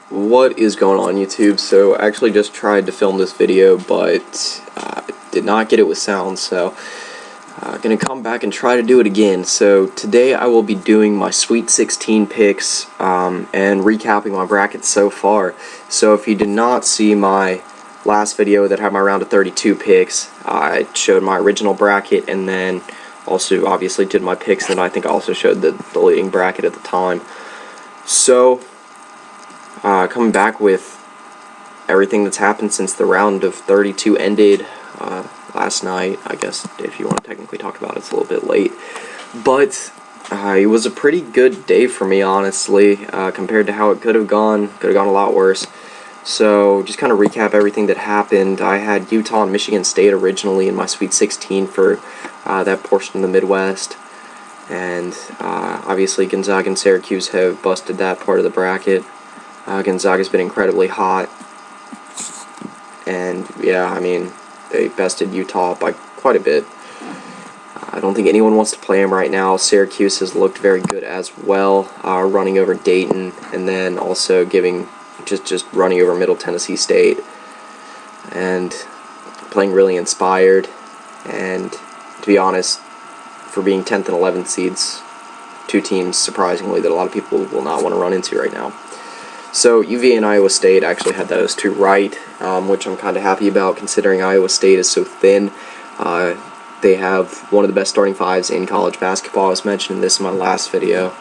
What is going on, YouTube? So I actually just tried to film this video, but did not get it with sound, so gonna come back and try to do it again. So today I will be doing my Sweet 16 picks and recapping my brackets so far. So if you did not see my last video that had my round of 32 picks, I showed my original bracket and then also obviously did my picks, and I think I also showed the leading bracket at the time. So coming back with everything that's happened since the round of 32 ended last night. I guess if you want to technically talk about it, it's a little bit late, but it was a pretty good day for me, honestly, compared to how it could have gone. Could have gone a lot worse. So just kind of recap everything that happened. I had Utah and Michigan State originally in my Sweet 16 for that portion of the Midwest, and obviously Gonzaga and Syracuse have busted that part of the bracket. Gonzaga's been incredibly hot, and yeah, I mean, they bested Utah by quite a bit. I don't think anyone wants to play them right now. Syracuse has looked very good as well, running over Dayton, and then also giving just running over Middle Tennessee State, and playing really inspired. And to be honest, for being 10th and 11th seeds, two teams surprisingly that a lot of people will not want to run into right now. So UVA and Iowa State actually had those two right, which I'm kind of happy about considering Iowa State is so thin. They have one of the best starting fives in college basketball. I was mentioning this in my last video.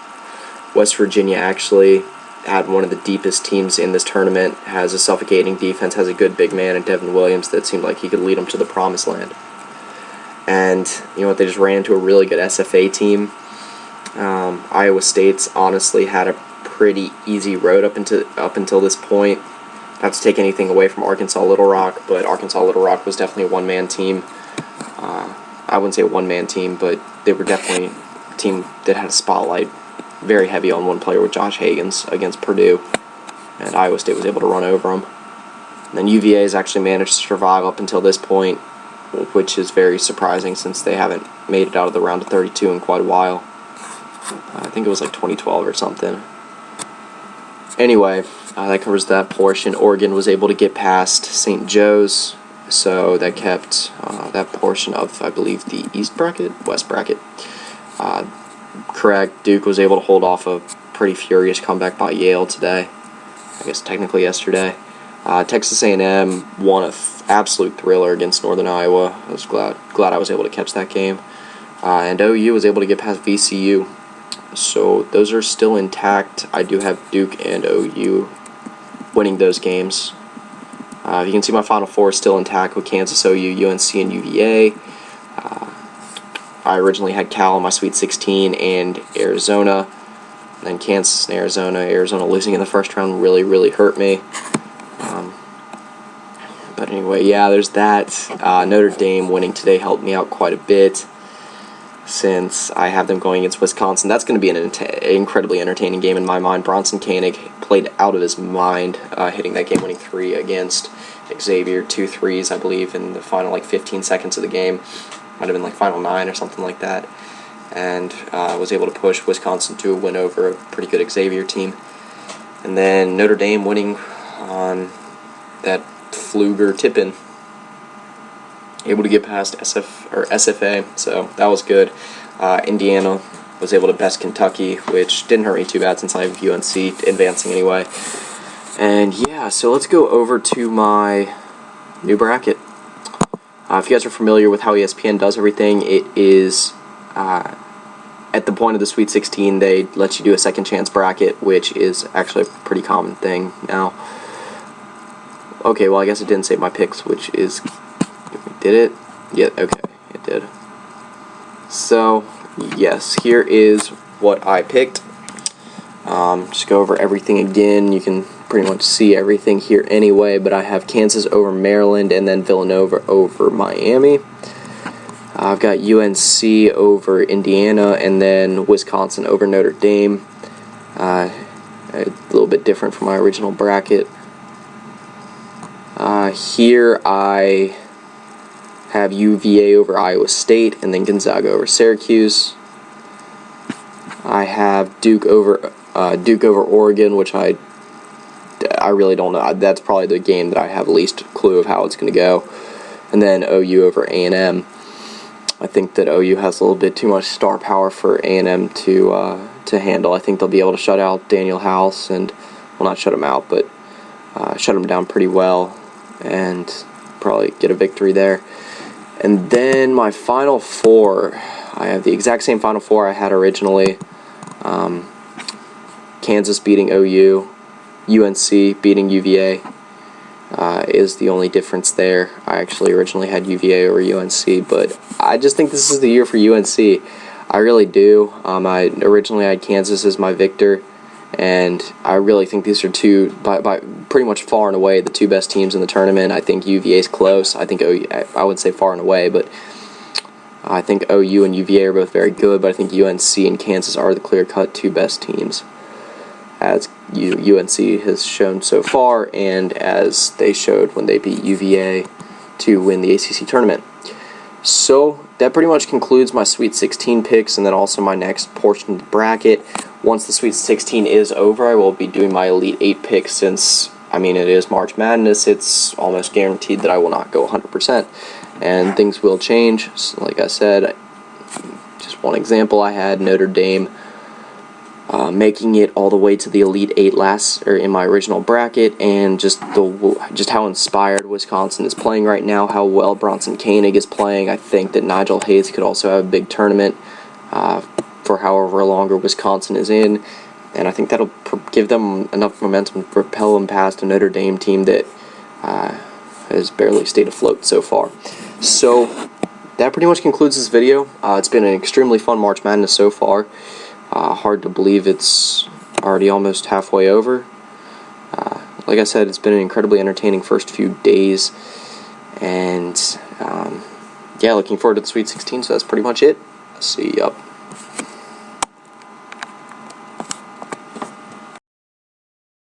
West Virginia actually had one of the deepest teams in this tournament, has a suffocating defense, has a good big man in Devin Williams that seemed like he could lead them to the promised land. And you know what, they just ran into a really good SFA team. Iowa State's honestly had a pretty easy road up until this point. Not to take anything away from Arkansas Little Rock, but Arkansas Little Rock was definitely a one-man team. I wouldn't say a one-man team, but they were definitely a team that had a spotlight very heavy on one player with Josh Hagens against Purdue, and Iowa State was able to run over them. And then UVA has actually managed to survive up until this point, which is very surprising since they haven't made it out of the round of 32 in quite a while. I think it was like 2012 or something. Anyway, that covers that portion. Oregon was able to get past St. Joe's, so that kept that portion of, I believe, the West bracket. Correct. Duke was able to hold off a pretty furious comeback by Yale today. I guess technically yesterday. Texas A&M won an absolute thriller against Northern Iowa. I was glad I was able to catch that game. And OU was able to get past VCU. So those are still intact. I do have Duke and OU winning those games. You can see my Final Four is still intact with Kansas, OU, UNC, and UVA. I originally had Cal in my Sweet 16 and Arizona. And then Kansas and Arizona. Arizona losing in the first round really hurt me. But anyway, yeah, there's that. Notre Dame winning today helped me out quite a bit, since I have them going against Wisconsin. That's going to be an incredibly entertaining game in my mind. Bronson Koenig played out of his mind, hitting that game-winning three against Xavier, 2 threes, I believe, in the final 15 seconds of the game. Might have been final 9 or something like that. And was able to push Wisconsin to a win over a pretty good Xavier team. And then Notre Dame winning on that Pfluger tip-in. Able to get past SFA, so that was good. Indiana was able to best Kentucky, which didn't hurt me too bad since I have UNC advancing anyway. And yeah, so let's go over to my new bracket. If you guys are familiar with how ESPN does everything, it is at the point of the Sweet 16, they let you do a second chance bracket, which is actually a pretty common thing now. Okay, well, I guess it didn't save my picks, which is... Did it? Yeah, okay, it did. So, yes, here is what I picked. Just go over everything again. You can pretty much see everything here anyway, but I have Kansas over Maryland and then Villanova over Miami. I've got UNC over Indiana and then Wisconsin over Notre Dame. A little bit different from my original bracket. Here I have UVA over Iowa State and then Gonzaga over Syracuse. I have Duke over Duke over Oregon, which I really don't know. That's probably the game that I have least clue of how it's going to go. And then OU over A&M. I think that OU has a little bit too much star power for A&M to handle. I think they'll be able to shut out Daniel House, and, well, not shut him out, but shut him down pretty well, and probably get a victory there. And then my Final Four, I have the exact same Final Four I had originally. Kansas beating OU, UNC beating UVA is the only difference there. I actually originally had UVA over UNC, but I just think this is the year for UNC. I really do. I originally had Kansas as my victor, and I really think these are two, by pretty much far and away, the two best teams in the tournament. I think UVA's close. I think I would say far and away, but I think OU and UVA are both very good, but I think UNC and Kansas are the clear-cut two best teams, as UNC has shown so far, and as they showed when they beat UVA to win the ACC tournament. So that pretty much concludes my Sweet 16 picks, and then also my next portion of the bracket. Once the Sweet 16 is over, I will be doing my Elite 8 picks, since, I mean, it is March Madness. It's almost guaranteed that I will not go 100%, and things will change. So like I said, just one example, I had Notre Dame making it all the way to the Elite 8 in my original bracket, and just how inspired Wisconsin is playing right now, how well Bronson Koenig is playing. I think that Nigel Hayes could also have a big tournament for however longer Wisconsin is in, and I think that'll give them enough momentum to propel them past a Notre Dame team that has barely stayed afloat so far. So that pretty much concludes this video. It's been an extremely fun March Madness so far. Hard to believe it's already almost halfway over. Like I said, it's been an incredibly entertaining first few days, and yeah, looking forward to the Sweet 16, so that's pretty much it. See ya.